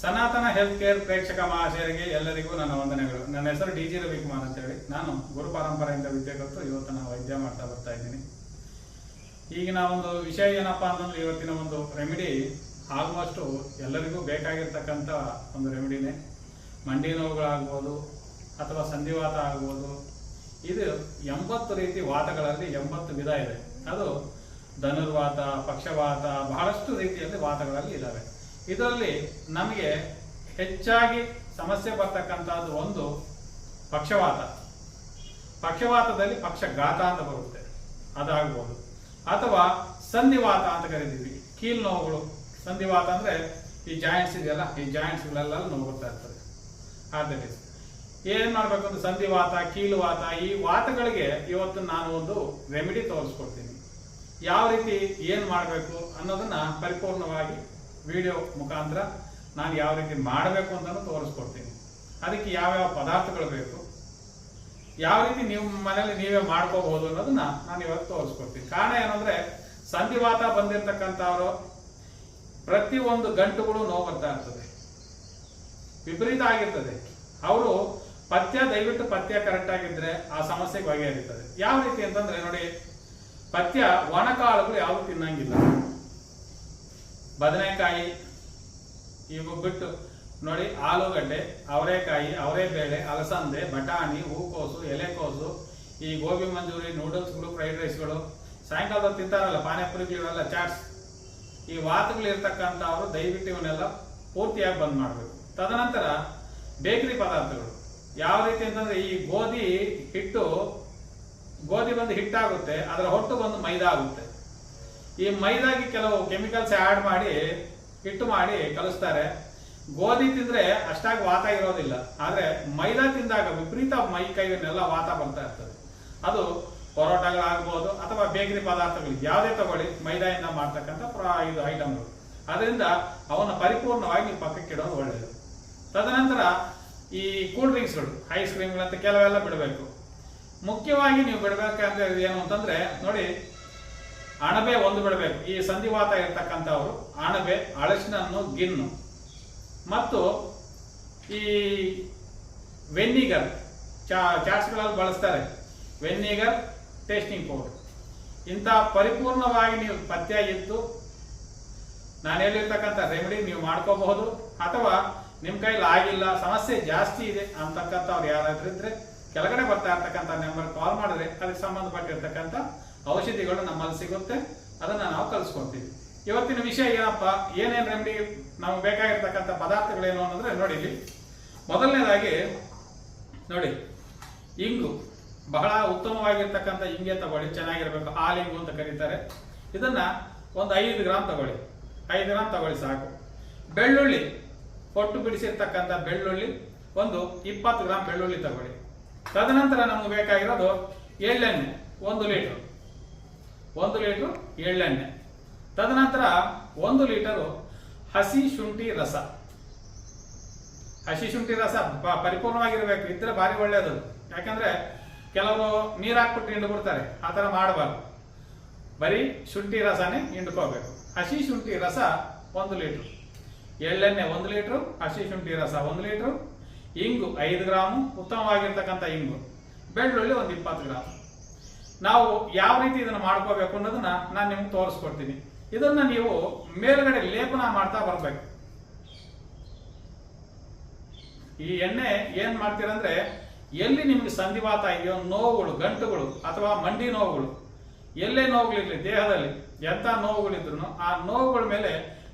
ಸನಾತನ health care ಪ್ರೇಕ್ಷಕ ಮಹಾಶಯರಿಗೆ ಎಲ್ಲರಿಗೂ ನನ್ನ ವಂದನೆಗಳು. ನನ್ನ ಹೆಸರು ಡಿ ಜಿ ರವಿಕುಮಾರ್ ಅಂತ ಹೇಳಿ. ನಾನು ಗುರು ಪರಂಪರೆಯಿಂದ ವಿದ್ಯೆ ಕಲಿತು ಇವತ್ತು ನಾನು ವೈದ್ಯ ಮಾಡ್ತಾ ಬರ್ತಾ ಇದ್ದೀನಿ. ಈಗಿನ ಒಂದು ವಿಷಯ ಏನಪ್ಪಾ ಅಂತಂದ್ರೆ, ಇವತ್ತಿನ ಒಂದು ರೆಮಿಡಿ ಆಲ್ಮೋಸ್ಟ್ ಎಲ್ಲರಿಗೂ ಬೇಕಾಗಿರ್ತಕ್ಕಂಥ ಒಂದು ರೆಮಿಡಿನೇ. ಮಂಡಿ ನೋವುಗಳಾಗ್ಬೋದು ಅಥವಾ ಸಂಧಿವಾತ ಆಗ್ಬೋದು. ಇದು 80 ರೀತಿ ವಾತಗಳಲ್ಲಿ 80 ವಿಧ ಇದೆ. ಅದು ಧನುರ್ವಾತ, ಪಕ್ಷವಾತ, ಬಹಳಷ್ಟು ರೀತಿಯಲ್ಲಿ ವಾತಗಳಲ್ಲಿ ಇದ್ದಾವೆ. ಇದರಲ್ಲಿ ನಮಗೆ ಹೆಚ್ಚಾಗಿ ಸಮಸ್ಯೆ ಬರ್ತಕ್ಕಂಥದ್ದು ಒಂದು ಪಕ್ಷವಾತ. ಪಕ್ಷವಾತದಲ್ಲಿ ಪಕ್ಷಘಾತ ಅಂತ ಬರುತ್ತೆ, ಅದಾಗ್ಬೋದು. ಅಥವಾ ಸಂಧಿವಾತ ಅಂತ ಕರಿತೀವಿ, ಕೀಲು ನೋವುಗಳು. ಸಂಧಿವಾತ ಅಂದ್ರೆ ಈ ಜಾಯಿಂಟ್ಸ್ ಇದೆಯಲ್ಲ, ಈ ಜಾಯಿಂಟ್ಸ್ಗಳೆಲ್ಲ ನೋವು ಬರ್ತಾ ಇರ್ತದೆ. ಆದ್ದರಿಂದ ಏನ್ ಮಾಡ್ಬೇಕು ಅಂದ್ರೆ, ಸಂಧಿವಾತ, ಕೀಲುವಾತ, ಈ ವಾತಗಳಿಗೆ ಇವತ್ತು ನಾನು ಒಂದು ರೆಮಿಡಿ ತೋರಿಸ್ಕೊಡ್ತೀನಿ. ಯಾವ ರೀತಿ ಏನ್ ಮಾಡಬೇಕು ಅನ್ನೋದನ್ನ ಪರಿಪೂರ್ಣವಾಗಿ ವಿಡಿಯೋ ಮುಖಾಂತರ ನಾನು ಯಾವ ರೀತಿ ಮಾಡಬೇಕು ಅಂತಾನು ತೋರಿಸ್ಕೊಡ್ತೀನಿ. ಅದಕ್ಕೆ ಯಾವ್ಯಾವ ಪದಾರ್ಥಗಳು ಬೇಕು, ಯಾವ ರೀತಿ ನೀವು ಮನೇಲಿ ನೀವೇ ಮಾಡ್ಕೋಬಹುದು ಅನ್ನೋದನ್ನ ನಾನು ಇವತ್ತು ತೋರಿಸ್ಕೊಡ್ತೀನಿ. ಕಾರಣ ಏನಂದ್ರೆ, ಸಂಧಿವಾತ ಬಂದಿರತಕ್ಕಂಥವ್ರು ಪ್ರತಿಯೊಂದು ಗಂಟುಗಳು ನೋವು ಬರ್ತಾ ಇರ್ತದೆ, ವಿಪರೀತ ಆಗಿರ್ತದೆ. ಅವರು ದಯವಿಟ್ಟು ಪಥ್ಯ ಕರೆಕ್ಟ್ ಆಗಿದ್ರೆ ಆ ಸಮಸ್ಯೆಗೆ ಬಗೆಹರಿತದೆ. ಯಾವ ರೀತಿ ಅಂತಂದ್ರೆ ನೋಡಿ, ಪಥ್ಯ ಒಣಕಾಳುಗಳು ಯಾವುದು ತಿನ್ನಂಗಿಲ್ಲ. ಬದನೆಕಾಯಿ ಇವು ಬಿಟ್ಟು ನೋಡಿ, ಆಲೂಗಡ್ಡೆ, ಅವರೆಕಾಯಿ, ಅವರೆಬೇಳೆ, ಅಲಸಂದೆ, ಬಟಾಣಿ, ಹೂಕೋಸು, ಎಲೆಕೋಸು, ಈ ಗೋಬಿ ಮಂಚೂರಿ, ನೂಡಲ್ಸ್ಗಳು, ಫ್ರೈಡ್ ರೈಸ್ಗಳು, ಸಾಯಂಕಾಲದಲ್ಲಿ ತಿಂತಾರಲ್ಲ ಪಾನಿಪುರಿಗಳು, ಇವೆಲ್ಲ ಚಾಟ್ಸ್, ಈ ವಾತಗಳು ಇರ್ತಕ್ಕಂಥವ್ರು ದಯವಿಟ್ಟು ಇವನ್ನೆಲ್ಲ ಪೂರ್ತಿಯಾಗಿ ಬಂದ್ ಮಾಡಬೇಕು. ತದನಂತರ ಬೇಕರಿ ಪದಾರ್ಥಗಳು ಯಾವ ರೀತಿ ಅಂತಂದ್ರೆ, ಈ ಗೋಧಿ ಬಂದು ಹಿಟ್ಟಾಗುತ್ತೆ, ಅದರ ಹೊಟ್ಟು ಬಂದು ಮೈದಾ ಆಗುತ್ತೆ. ಈ ಮೈದಾಗಿ ಕೆಲವು ಕೆಮಿಕಲ್ಸ್ ಆಡ್ ಮಾಡಿ ಹಿಟ್ಟು ಮಾಡಿ ಕಲಿಸ್ತಾರೆ. ಗೋಧಿ ತಿಂದ್ರೆ ಅಷ್ಟಾಗಿ ವಾತ ಇರೋದಿಲ್ಲ, ಆದ್ರೆ ಮೈದಾ ತಿಂದಾಗ ವಿಪರೀತ ಮೈ ಕೈಯನ್ನೆಲ್ಲ ವಾತ ಬರ್ತಾ ಇರ್ತದೆ. ಅದು ಪರೋಟಗಳಾಗ್ಬೋದು ಅಥವಾ ಬೇಕರಿ ಪದಾರ್ಥಗಳು ಯಾವುದೇ ತಗೊಳ್ಳಿ, ಮೈದಾಯಿಂದ ಮಾಡ್ತಕ್ಕಂಥ ಇದು ಐಟಮ್ಗಳು. ಅದರಿಂದ ಅವನ್ನ ಪರಿಪೂರ್ಣವಾಗಿ ಪಕ್ಕಕ್ಕೆ ಇಡೋದು ಒಳ್ಳೆಯದು. ತದನಂತರ ಈ ಕೂಲ್ ಡ್ರಿಂಕ್ಸ್ಗಳು, ಐಸ್ ಕ್ರೀಮ್ಗಳಂತ ಕೆಲವೆಲ್ಲ ಬಿಡಬೇಕು. ಮುಖ್ಯವಾಗಿ ನೀವು ಬಿಡಬೇಕಂತ ಏನು ಅಂತಂದ್ರೆ ನೋಡಿ, ಅಣಬೆ ಒಂದು ಬಿಡಬೇಕು. ಈ ಸಂಧಿವಾತ ಇರ್ತಕ್ಕಂಥವ್ರು ಅಣಬೆ, ಅಳಸಿನನ್ನು, ಗಿನ್ನು ಮತ್ತು ಈ ವೆನ್ನಿಗರ್, ಚಾಟ್ಸ್ಗಳಲ್ಲಿ ಬಳಸ್ತಾರೆ ವೆನ್ನಿಗರ್, ಟೇಸ್ಟಿಂಗ್ ಪೌಡರ್. ಇಂಥ ಪರಿಪೂರ್ಣವಾಗಿ ನೀವು ಪಥ್ಯ ಇದ್ದು ನಾನು ಹೇಳಿರ್ತಕ್ಕಂಥ ರೆಮಿಡಿ ನೀವು ಮಾಡ್ಕೋಬಹುದು. ಅಥವಾ ನಿಮ್ಮ ಕೈಲಿ ಆಗಿಲ್ಲ, ಸಮಸ್ಯೆ ಜಾಸ್ತಿ ಇದೆ ಅಂತಕ್ಕಂಥವ್ರು ಯಾರಾದ್ರೂ ಇದ್ರೆ ಕೆಳಗಡೆ ಬರ್ತಾ ಇರ್ತಕ್ಕಂಥ ನಂಬರ್ ಕಾಲ್ ಮಾಡಿದ್ರೆ ಅದಕ್ಕೆ ಸಂಬಂಧಪಟ್ಟಿರ್ತಕ್ಕಂಥ ಔಷಧಿಗಳು ನಮ್ಮಲ್ಲಿ ಸಿಗುತ್ತೆ, ಅದನ್ನ ನಾವು ಕಲಿಸ್ಕೊಡ್ತೀವಿ. ಇವತ್ತಿನ ವಿಷಯ ಏನಪ್ಪ, ಏನೇನು ರೆಮಿಡಿ ನಮ್ಗೆ ಬೇಕಾಗಿರ್ತಕ್ಕಂಥ ಪದಾರ್ಥಗಳೇನು ಅನ್ನೋದ್ರೆ ನೋಡಿ, ಇಲ್ಲಿ ಮೊದಲನೇದಾಗಿ ನೋಡಿ, ಇಂಗು. ಬಹಳ ಉತ್ತಮವಾಗಿರ್ತಕ್ಕಂಥ ಇಂಗೆ ತಗೊಳ್ಳಿ, ಚೆನ್ನಾಗಿರ್ಬೇಕು. ಹಾಲಿಂಗು ಅಂತ ಕರೀತಾರೆ. ಇದನ್ನ ಒಂದು 5 ಗ್ರಾಮ್ ತಗೊಳ್ಳಿ, 5 ಗ್ರಾಮ್ ತಗೊಳ್ಳಿ ಸಾಕು. ಬೆಳ್ಳುಳ್ಳಿ, ಹೊಟ್ಟು ಬಿಡಿಸಿರ್ತಕ್ಕಂಥ ಬೆಳ್ಳುಳ್ಳಿ ಒಂದು 20 ಗ್ರಾಮ್ ಬೆಳ್ಳುಳ್ಳಿ ತಗೊಳ್ಳಿ. ತದನಂತರ ನಮ್ಗೆ ಬೇಕಾಗಿರೋದು ಎಳ್ಳೆಣ್ಣೆ 1 ಲೀಟರ್, 1 ಲೀಟರ್ ಎಳ್ಳೆಣ್ಣೆ. ತದನಂತರ 1 ಲೀಟರು ಹಸಿ ಶುಂಠಿ ರಸ. ಹಸಿ ಶುಂಠಿ ರಸ ಪರಿಪೂರ್ಣವಾಗಿರ್ಬೇಕು, ಇದ್ರೆ ಭಾರಿ ಒಳ್ಳೆಯದು. ಯಾಕಂದ್ರೆ ಕೆಲವರು ನೀರು ಹಾಕ್ಬಿಟ್ಟು ಹಿಂಡ್ಬಿಡ್ತಾರೆ, ಆ ಥರ ಮಾಡಬಾರ್ದು. ಬರೀ ಶುಂಠಿ ರಸನೇ ಹಿಂಡ್ಕೋಬೇಕು. ಹಸಿ ಶುಂಠಿ ರಸ 1 ಲೀಟರ್, ಎಳ್ಳೆಣ್ಣೆ 1 ಲೀಟರ್, ಹಸಿ ಶುಂಠಿ ರಸ 1 ಲೀಟರ್, ಇಂಗು 5 ಗ್ರಾಮು, ಉತ್ತಮವಾಗಿರ್ತಕ್ಕಂಥ ಇಂಗು, ಬೆಳ್ಳುಳ್ಳಿ ಒಂದು 20 ಗ್ರಾಮ್. ನಾವು ಯಾವ ರೀತಿ ಇದನ್ನ ಮಾಡ್ಕೋಬೇಕು ಅನ್ನೋದನ್ನ ನಾನು ನಿಮ್ಗೆ ತೋರಿಸ್ಕೊಡ್ತೀನಿ. ಇದನ್ನ ನೀವು ಮೇಲ್ಗಡೆ ಲೇಪನ ಮಾಡ್ತಾ ಬರ್ಬೇಕು. ಈ ಎಣ್ಣೆ ಏನ್ ಮಾಡ್ತೀರಂದ್ರೆ, ಎಲ್ಲಿ ನಿಮ್ಗೆ ಸಂಧಿವಾತ ಇದೆಯೋ, ನೋವುಗಳು, ಗಂಟುಗಳು ಅಥವಾ ಮಂಡಿ ನೋವುಗಳು, ಎಲ್ಲೇ ನೋವುಗಳಿರ್ಲಿ ದೇಹದಲ್ಲಿ, ಎಂಥ ನೋವುಗಳಿದ್ರು ಆ ನೋವುಗಳ ಮೇಲೆ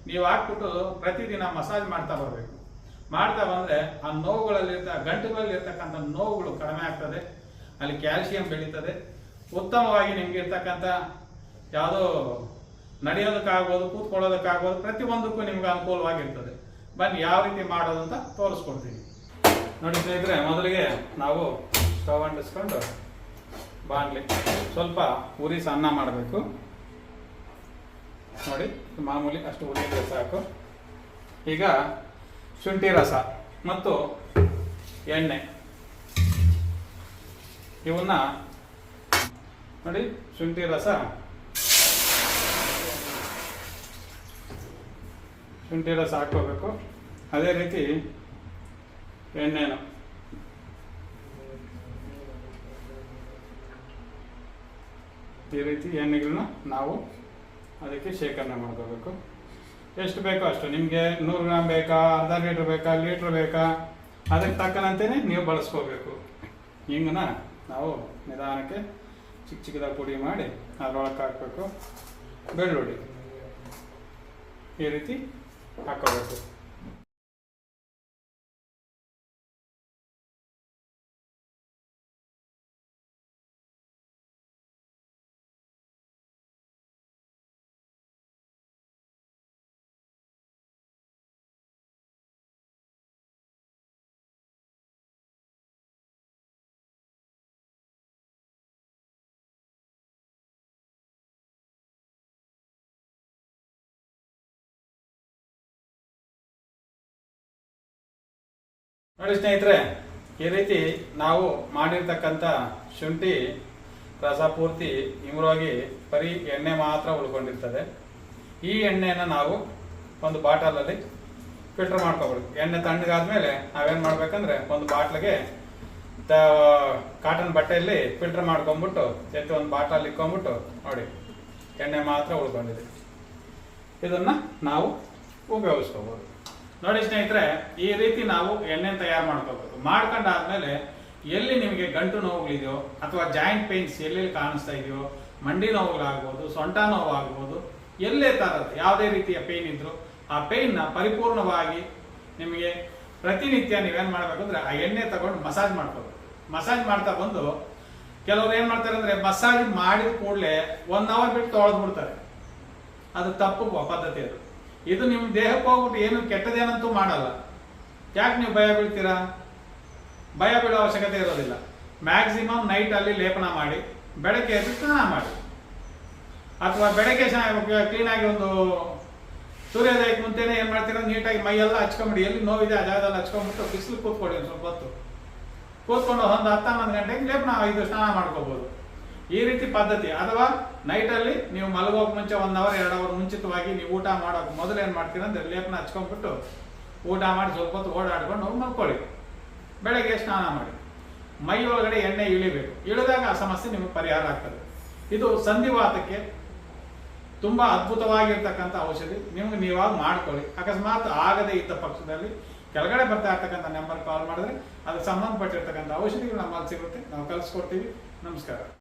ನೀವು ಹಾಕ್ಬಿಟ್ಟು ಪ್ರತಿದಿನ ಮಸಾಜ್ ಮಾಡ್ತಾ ಬರಬೇಕು. ಮಾಡ್ತಾ ಬಂದ್ರೆ ಆ ನೋವುಗಳಲ್ಲಿ ಗಂಟುಗಳಲ್ಲಿ ಇರ್ತಕ್ಕಂಥ ನೋವುಗಳು ಕಡಿಮೆ ಆಗ್ತದೆ, ಅಲ್ಲಿ ಕ್ಯಾಲ್ಸಿಯಂ ಬೆಳೀತದೆ. ಉತ್ತಮವಾಗಿ ನಿಮ್ಗೆ ಇರ್ತಕ್ಕಂಥ ಯಾವುದೋ ನಡೆಯೋದಕ್ಕಾಗ್ಬೋದು, ಕೂತ್ಕೊಳ್ಳೋದಕ್ಕಾಗ್ಬೋದು, ಪ್ರತಿಯೊಂದಕ್ಕೂ ನಿಮ್ಗೆ ಅನುಕೂಲವಾಗಿರ್ತದೆ. ಬನ್ನಿ ಯಾವ ರೀತಿ ಮಾಡೋದು ಅಂತ ತೋರಿಸ್ಕೊಡ್ತೀನಿ. ನೋಡಿ ಸ್ನೇಹಿತರೆ, ಮೊದಲಿಗೆ ನಾವು ಸ್ಟವ್ ಅಂಟಿಸ್ಕೊಂಡು ಬಾಣಲಿ ಸ್ವಲ್ಪ ಉರಿ ಸಣ್ಣ ಮಾಡಬೇಕು. ನೋಡಿ, ಮಾಮೂಲಿ ಅಷ್ಟು ಉರಿದ್ರೆ ಸಾಕು. ಈಗ ಶುಂಠಿ ರಸ ಮತ್ತು ಎಣ್ಣೆ ಇವನ್ನ ನೋಡಿ, ಶುಂಠಿ ರಸ, ಶುಂಠಿ ರಸ ಹಾಕೋಬೇಕು. ಅದೇ ರೀತಿ ಎಣ್ಣೆನು ಈ ರೀತಿ ಎಣ್ಣೆಗಳನ್ನ ನಾವು ಅದಕ್ಕೆ ಶೇಖರಣೆ ಮಾಡ್ಕೋಬೇಕು. ಎಷ್ಟು ಬೇಕೋ ಅಷ್ಟು, ನಿಮಗೆ 100 ಗ್ರಾಮ್ ಬೇಕಾ, ಅರ್ಧ ಲೀಟ್ರ್ ಬೇಕಾ, ಲೀಟ್ರ್ ಬೇಕಾ, ಅದಕ್ಕೆ ತಕ್ಕನಂತೆಯೇ ನೀವು ಬಳಸ್ಕೋಬೇಕು. ಹಿಂಗನ್ನ ನಾವು ನಿಧಾನಕ್ಕೆ ಚಿಕ್ಕ ಚಿಕ್ಕದಾಗಿ ಪುಡಿ ಮಾಡಿ ಅದರೊಳಗೆ ಹಾಕಬೇಕು. ಬೆಳ್ಳುಳ್ಳಿ ಈ ರೀತಿ ಹಾಕೋಬೇಕು. ನೋಡಿ ಸ್ನೇಹಿತರೆ, ಈ ರೀತಿ ನಾವು ಮಾಡಿರ್ತಕ್ಕಂಥ ಶುಂಠಿ ರಸ ಪೂರ್ತಿ ಇಮ್ರೋಗಿ ಬರೀ ಎಣ್ಣೆ ಮಾತ್ರ ಉಳ್ಕೊಂಡಿರ್ತದೆ. ಈ ಎಣ್ಣೆನ ನಾವು ಒಂದು ಬಾಟಲಲ್ಲಿ ಫಿಲ್ಟರ್ ಮಾಡ್ಕೋಬೇಕು. ಎಣ್ಣೆ ತಣ್ಣಗಾದ್ಮೇಲೆ ನಾವೇನು ಮಾಡ್ಬೇಕಂದ್ರೆ ಒಂದು ಬಾಟ್ಲಿಗೆ ಕಾಟನ್ ಬಟ್ಟೆಯಲ್ಲಿ ಫಿಲ್ಟರ್ ಮಾಡ್ಕೊಂಡ್ಬಿಟ್ಟು ಒಂದು ಬಾಟಲ್ ಇಕ್ಕೊಂಡ್ಬಿಟ್ಟು ನೋಡಿ ಎಣ್ಣೆ ಮಾತ್ರ ಉಳ್ಕೊಂಡಿದೆ. ಇದನ್ನ ನಾವು ಉಪಯೋಗಿಸ್ಕೋಬಹುದು. ನೋಡಿ ಸ್ನೇಹಿತರೆ, ಈ ರೀತಿ ನಾವು ಎಣ್ಣೆ ತಯಾರು ಮಾಡ್ಕೋಬೇಕು. ಮಾಡ್ಕೊಂಡಾದ್ಮೇಲೆ ಎಲ್ಲಿ ನಿಮಗೆ ಗಂಟು ನೋವುಗಳಿದೆಯೋ ಅಥವಾ ಜಾಯಿಂಟ್ ಪೇನ್ಸ್ ಎಲ್ಲೆಲ್ಲಿ ಕಾಣಿಸ್ತಾ ಇದೆಯೋ, ಮಂಡಿ ನೋವುಗಳಾಗ್ಬೋದು, ಸೊಂಟ ನೋವಾಗ್ಬೋದು, ಎಲ್ಲೇ ತರದ ಯಾವುದೇ ರೀತಿಯ ಪೇನ್ ಇದ್ರು ಆ ಪೇನ್ನ ಪರಿಪೂರ್ಣವಾಗಿ ನಿಮಗೆ ಪ್ರತಿನಿತ್ಯ ನೀವೇನ್ ಮಾಡ್ಬೇಕು ಅಂದ್ರೆ ಆ ಎಣ್ಣೆ ತಗೊಂಡು ಮಸಾಜ್ ಮಾಡ್ಕೋಬೇಕು. ಮಸಾಜ್ ಮಾಡ್ತಾ ಬಂದು ಕೆಲವ್ರು ಏನ್ ಮಾಡ್ತಾರೆ ಅಂದ್ರೆ ಮಸಾಜ್ ಮಾಡಿದ ಕೂಡಲೇ 1 ಅವರ್ ಬಿಟ್ಟು ತೊಳೆದು ಬಿಡ್ತಾರೆ. ಅದು ತಪ್ಪು ಪದ್ಧತಿ. ಅದು ಇದು ನಿಮ್ಮ ದೇಹಕ್ಕೆ ಹೋಗ್ಬಿಟ್ಟು ಏನು ಕೆಟ್ಟದೇನಂತೂ ಮಾಡಲ್ಲ. ಯಾಕೆ ನೀವು ಭಯ ಬೀಳ್ತೀರಾ? ಭಯ ಬೀಳೋ ಅವಶ್ಯಕತೆ ಇರೋದಿಲ್ಲ. ಮ್ಯಾಕ್ಸಿಮಮ್ ನೈಟ್ ಅಲ್ಲಿ ಲೇಪನ ಮಾಡಿ ಬೆಳಗ್ಗೆ ಎದ್ದು ಸ್ನಾನ ಮಾಡಿ, ಅಥವಾ ಬೆಳಗ್ಗೆ ಕ್ಲೀನಾಗಿ ಒಂದು ಸೂರ್ಯೋದಯಕ್ಕೆ ಮುಂಚೆನೆ ಏನ್ ಮಾಡ್ತೀರಾ, ನೀಟಾಗಿ ಮೈಯೆಲ್ಲ ಹಚ್ಕೊಂಬಿಡಿ. ಎಲ್ಲಿ ನೋವಿದೆ ಆ ಜಾಗದಲ್ಲಿ ಹಚ್ಕೊಂಡ್ಬಿಟ್ಟು ಬಿಸಿಲು ಕೂತ್ಕೊಳ್ಳಿ. ಒಂದು ಸ್ವಲ್ಪ ಹೊತ್ತು ಕೂತ್ಕೊಂಡು ಒಂದು 10-11 ಗಂಟೆಗೆ ಲೇಪನ ಸ್ನಾನ ಮಾಡ್ಕೋಬಹುದು. ಈ ರೀತಿ ಪದ್ಧತಿ. ಅಥವಾ ನೈಟಲ್ಲಿ ನೀವು ಮಲಗೋಕ್ ಮುಂಚೆ 1 ಅವರ್ 2 ಅವರ್ ಮುಂಚಿತವಾಗಿ ನೀವು ಊಟ ಮಾಡೋಕೆ ಮೊದಲು ಏನ್ ಮಾಡ್ತೀರಾ ಅಂದ್ರೆ ಲೇಪನ ಹಚ್ಕೊಂಡ್ಬಿಟ್ಟು ಊಟ ಮಾಡಿ ಸ್ವಲ್ಪ ಹೊತ್ತು ಓಡಾಡ್ಕೊಂಡು ಹೋಗಿ ಮಲ್ಕೊಳ್ಳಿ. ಬೆಳಗ್ಗೆ ಸ್ನಾನ ಮಾಡಿ ಮೈ ಒಳಗಡೆ ಎಣ್ಣೆ ಇಳಿಬೇಕು. ಇಳಿದಾಗ ಆ ಸಮಸ್ಯೆ ನಿಮಗೆ ಪರಿಹಾರ ಆಗ್ತದೆ. ಇದು ಸಂಧಿವಾತಕ್ಕೆ ತುಂಬಾ ಅದ್ಭುತವಾಗಿರ್ತಕ್ಕಂಥ ಔಷಧಿ. ನಿಮ್ಗೆ ನೀವಾಗ ಮಾಡ್ಕೊಳ್ಳಿ. ಅಕಸ್ಮಾತ್ ಆಗದೇ ಇದ್ದ ಪಕ್ಷದಲ್ಲಿ ಕೆಳಗಡೆ ಬರ್ತಾ ಇರ್ತಕ್ಕಂಥ ನಂಬರ್ ಕಾಲ್ ಮಾಡಿದ್ರೆ ಅದಕ್ಕೆ ಸಂಬಂಧಪಟ್ಟಿರ್ತಕ್ಕಂಥ ಔಷಧಿಗಳು ನಮ್ಮಲ್ಲಿ ಸಿಗುತ್ತೆ. ನಾವು ಕಲಿಸ್ಕೊಡ್ತೀವಿ. ನಮಸ್ಕಾರ.